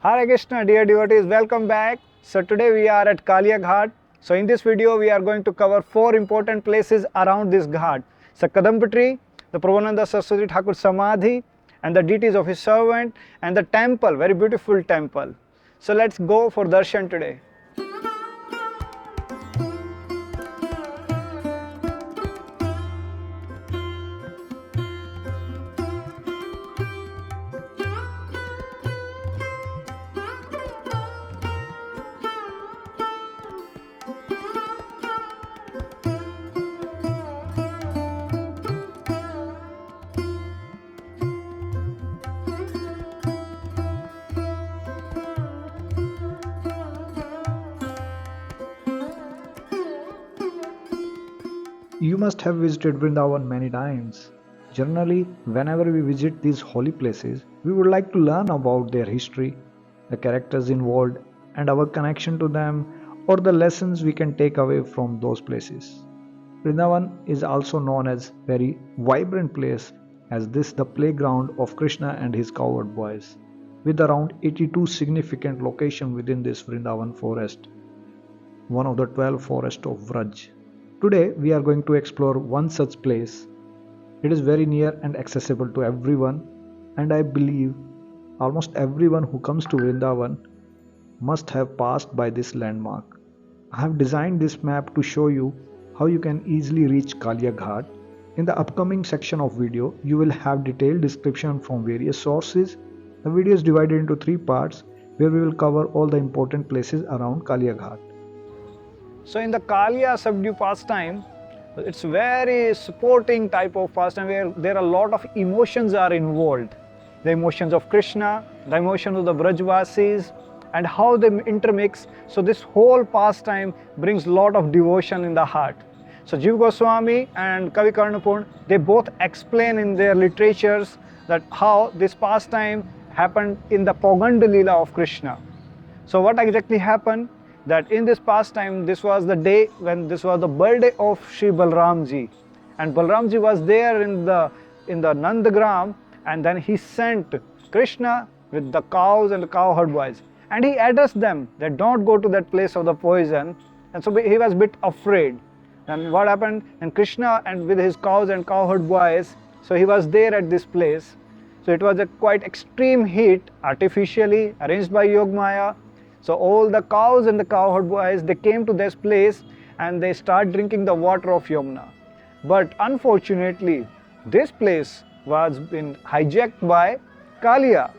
Hare Krishna, dear devotees, welcome back. So today we are at Kaliya Ghat. So in this video we are going to cover 4 important places around this ghat. So Kadamba tree, the Prabhupada Saraswati Thakur Samadhi, and the deities of his servant, and the temple, very beautiful temple. So let's go for darshan today. You must have visited Vrindavan many times. Generally, whenever we visit these holy places, we would like to learn about their history, the characters involved, and our connection to them, or the lessons we can take away from those places. Vrindavan is also known as very vibrant place, as this the playground of Krishna and his cowherd boys, with around 82 significant locations within this Vrindavan forest, one of the 12 forests of Vraj. Today we are going to explore one such place. It is very near and accessible to everyone, and I believe almost everyone who comes to Vrindavan must have passed by this landmark. I have designed this map to show you how you can easily reach Kaliya Ghat. In the upcoming section of video, you will have detailed description from various sources. The video is divided into 3 parts where we will cover all the important places around Kaliya Ghat. So in the Kaliya subdue pastime, it's very supporting type of pastime where there are a lot of emotions are involved. The emotions of Krishna, the emotions of the Brajvasis, and how they intermix. So this whole pastime brings lot of devotion in the heart. So Jiva Goswami and Kavi Karnapurna, they both explain in their literatures that how this pastime happened in the Poganda Lila of Krishna. So what exactly happened? That in this pastime, this was the day when this was the birthday of Sri Balaramji, and Balaramji was there in the Nandagram, and then he sent Krishna with the cows and the cowherd boys, and he addressed them that don't go to that place of the poison, and so he was a bit afraid. And what happened? And Krishna and with his cows and cowherd boys, so he was there at this place. So it was a quite extreme heat, artificially arranged by Yogmaya. So all the cows and the cowherd boys, they came to this place and they start drinking the water of Yamuna. But unfortunately, this place was been hijacked by Kaliya.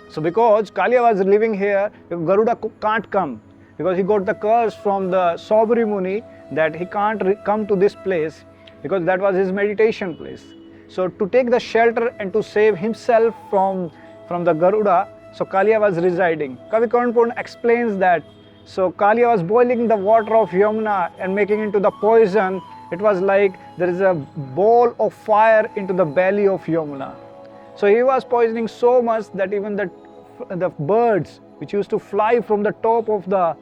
So because Kaliya was living here, Garuda can't come because he got the curse from the Saubri Muni that he can't come to this place because that was his meditation place. So to take the shelter and to save himself from the Garuda, so Kaliya was residing. Kavi Karnapurna explains that. So Kaliya was boiling the water of Yamuna and making into the poison. It was like there is a ball of fire into the belly of Yamuna. So he was poisoning so much that even the birds which used to fly from the top of the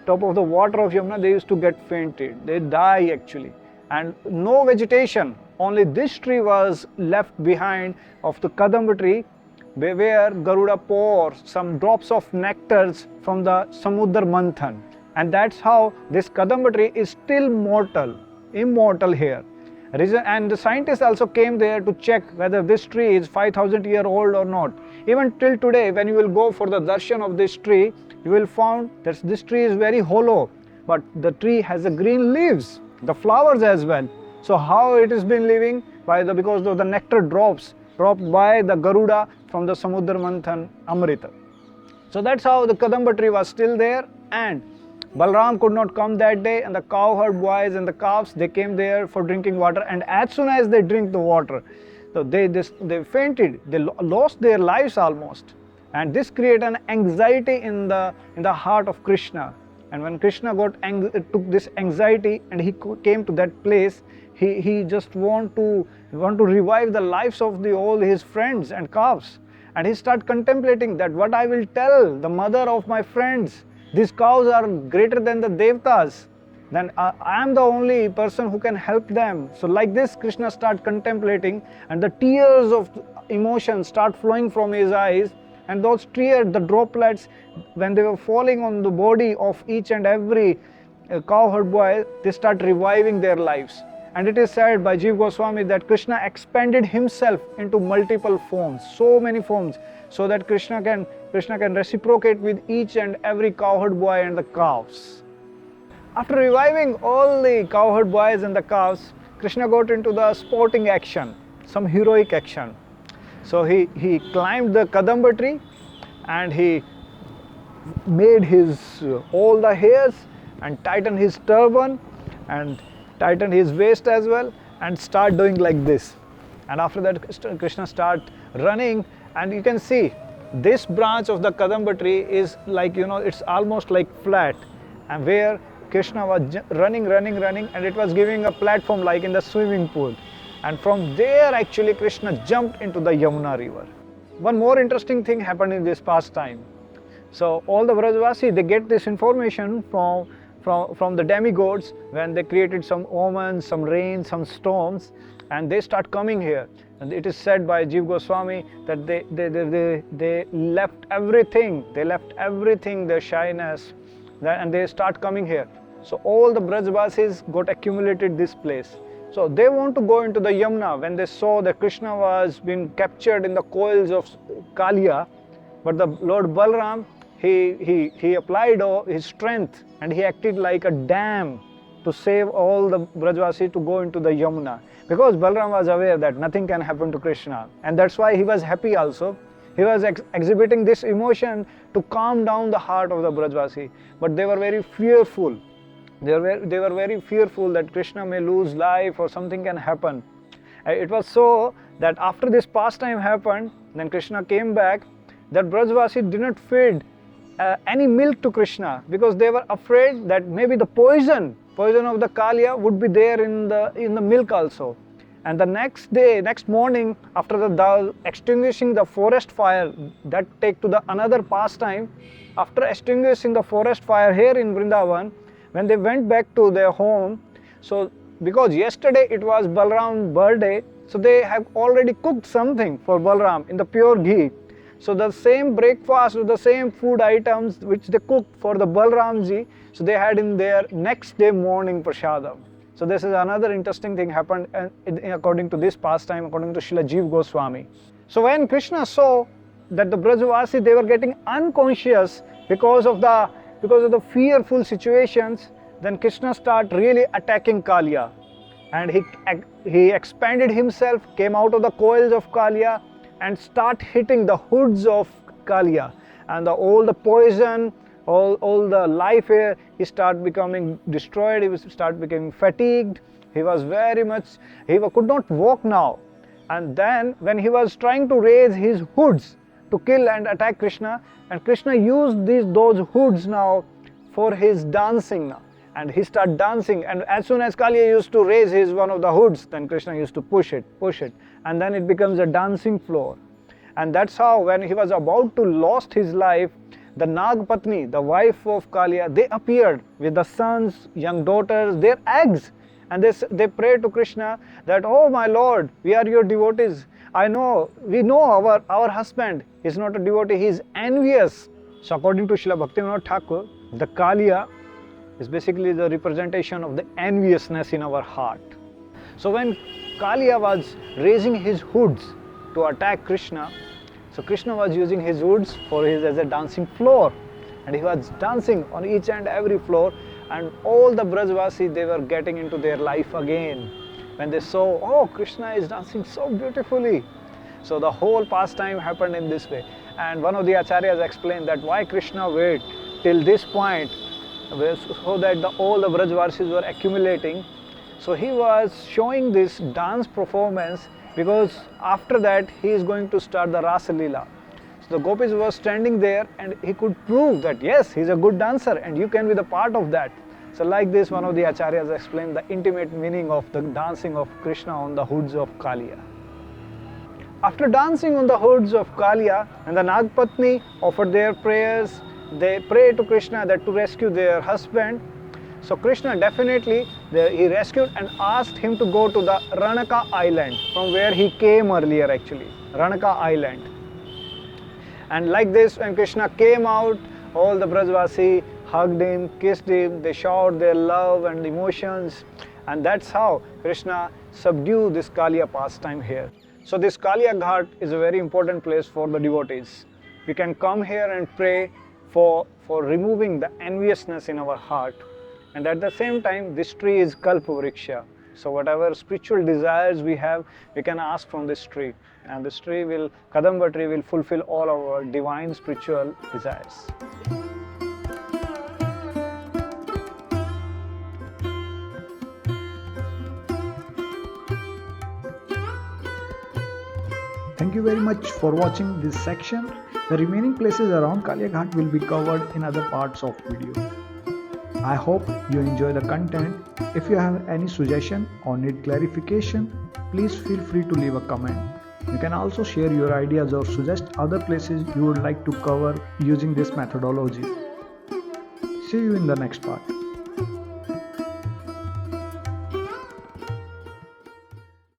water of Yamuna, they used to get fainted. They die actually. And no vegetation. Only this tree was left behind of the Kadamba tree, where Garuda pours some drops of nectars from the Samudra Manthan. And that's how this Kadamba tree is still immortal here. And the scientists also came there to check whether this tree is 5,000 years old or not. Even till today, when you will go for the darshan of this tree, you will find that this tree is very hollow, but the tree has a green leaves, the flowers as well. So how it has been living? Because of the nectar dropped by the Garuda from the Samudra Manthan Amrita. So that's how the Kadamba tree was still there, and Balaram could not come that day, and the cowherd boys and the calves, they came there for drinking water, and as soon as they drink the water, so they fainted, they lost their lives almost. And this created an anxiety in the heart of Krishna. And when Krishna took this anxiety and he came to that place, he just want to revive the lives of all his friends and calves. And he started contemplating that what I will tell the mother of my friends. These cows are greater than the Devtas. Then I am the only person who can help them. So like this, Krishna started contemplating, and the tears of emotion start flowing from his eyes and those tears, the droplets, when they were falling on the body of each and every cowherd boy, they start reviving their lives. And it is said by Jiva Goswami that Krishna expanded himself into multiple forms, so many forms, so that Krishna can reciprocate with each and every cowherd boy and the cows. After reviving all the cowherd boys and the cows, Krishna got into the sporting action, some heroic action. So he climbed the Kadamba tree and he made his all the hairs and tightened his turban and tightened his waist as well and start doing like this. And after that Krishna start running, and you can see this branch of the Kadamba tree is like, it's almost like flat, and where Krishna was running, and it was giving a platform like in the swimming pool. And from there actually Krishna jumped into the Yamuna River. One more interesting thing happened in this pastime. So all the Vrajavasi, they get this information from the demigods when they created some omens, some rain, some storms, and they start coming here. And it is said by Jiva Goswami that they left everything, their shyness, and they start coming here. So all the Brajavasis got accumulated this place. So they want to go into the Yamuna when they saw that Krishna was being captured in the coils of Kaliya. But the Lord Balaram, he applied his strength and he acted like a dam to save all the Brajavasi to go into the Yamuna. Because Balaram was aware that nothing can happen to Krishna, and that's why he was happy also. He was exhibiting this emotion to calm down the heart of the Brajavasi. But they were very fearful. They were very fearful that Krishna may lose life or something can happen. It was so that after this pastime happened, then Krishna came back, that Brajavasi did not feed any milk to Krishna because they were afraid that maybe the poison of the Kaliya would be there in the milk also. And the next morning, after the extinguishing the forest fire, that take to the another pastime. After extinguishing the forest fire here in Vrindavan, when they went back to their home, so because yesterday it was Balaram's birthday, so they have already cooked something for Balaram in the pure ghee. So the same breakfast or the same food items which they cooked for the Balaramji, so they had in their next day morning prasadam. So this is another interesting thing happened according to this pastime, according to Srila Jiva Goswami. So when Krishna saw that the Brajavasi, they were getting unconscious because of the fearful situations, then Krishna started really attacking Kaliya. And he expanded himself, came out of the coils of Kaliya and start hitting the hoods of Kaliya. And all the poison, all the life here, he start becoming destroyed, he start becoming fatigued, he could not walk now. And then when he was trying to raise his hoods to kill and attack Krishna, and Krishna used those hoods now for his dancing now. And he started dancing, and as soon as Kaliya used to raise one of the hoods, then Krishna used to push it, and then it becomes a dancing floor. And that's how when he was about to lost his life, the Nagpatni, the wife of Kaliya, they appeared with the sons, young daughters, their eggs. And they prayed to Krishna that, oh my Lord, we are your devotees. We know our husband is not a devotee, he is envious. So according to Srila Bhaktivinoda Thakur, the Kaliya is basically the representation of the enviousness in our heart. So when Kaliya was raising his hoods to attack Krishna, so Krishna was using his hoods as a dancing floor, and he was dancing on each and every floor, and all the Brajavasi, they were getting into their life again when they saw, oh, Krishna is dancing so beautifully. So the whole pastime happened in this way. And one of the acharyas explained that why Krishna waited till this point, so that all the Brajavasis were accumulating. So he was showing this dance performance because after that he is going to start the Rasa Lila. So the gopis were standing there and he could prove that yes, he is a good dancer and you can be the part of that. So like this, one of the acharyas explained the intimate meaning of the dancing of Krishna on the hoods of Kaliya. After dancing on the hoods of Kaliya, and the Nagpatni offered their prayers, they prayed to Krishna that to rescue their husband. So Krishna definitely, he rescued and asked him to go to the Ranaka island, from where he came earlier actually, Ranaka island. And like this, when Krishna came out, all the Brajvasi hugged him, kissed him, they showed their love and emotions, and that's how Krishna subdued this Kaliya pastime here. So this Kaliya Ghat is a very important place for the devotees. We can come here and pray for removing the enviousness in our heart. And at the same time, this tree is Kalpa Vriksha. So whatever spiritual desires we have, we can ask from this tree. And this tree will, Kadamba tree will fulfill all our divine spiritual desires. Thank you very much for watching this section. The remaining places around Kaliya Ghat will be covered in other parts of video. I hope you enjoy the content. If you have any suggestion or need clarification, please feel free to leave a comment. You can also share your ideas or suggest other places you would like to cover using this methodology. See you in the next part.